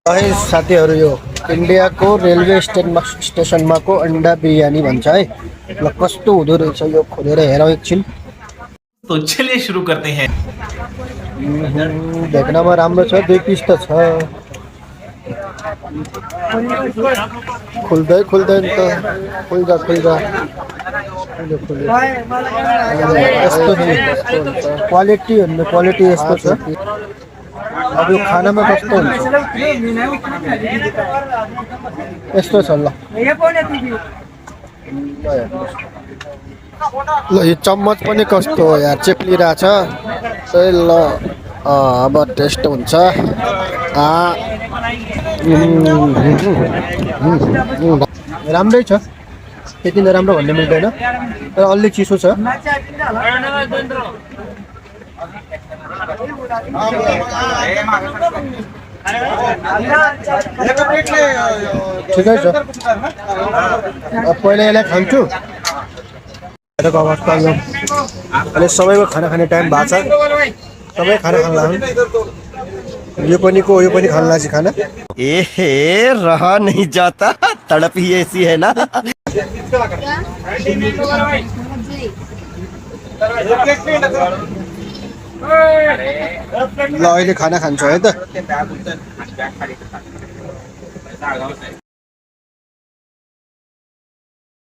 है साथीहरू यो इन्डियाको रेलवे स्टेसनमा को अन्डा बिरयानी भन्छ है। ल कस्तो हुँदो रहेछ यो खोलेर हेरौँ एकछिन। तो चलिए शुरू करते हैं। देख्नमा राम्रो छ, 2 पिस त छ। खुल्दै खुल्दैन त। खुल्दा खुल्दा यस्तो क्वालिटी भन्ने क्वालिटी यस्तो छ। अब यो खानामा कस्तो हुन्छ यस्तो छ। ल यो चम्मच पनि कस्तो हो यार, चेप्लिरहेछ। ल अब टेस्ट हुन्छ। राम्रै छ, त्यति नराम्रो भन्ने मिल्दैन, तर अलि चिसो छ। ठिकै छ। पहिला यसलाई खान्छु। अवस्था अहिले सबैको खाना खाने टाइम भएको छ। सबै खाना खान लाग्यो। यो पनि खान लाग्छ खाना। एहे रहा नहीं जाता, तड़प ही ऐसी है ना। ल अहिले खाना खान्छु है त।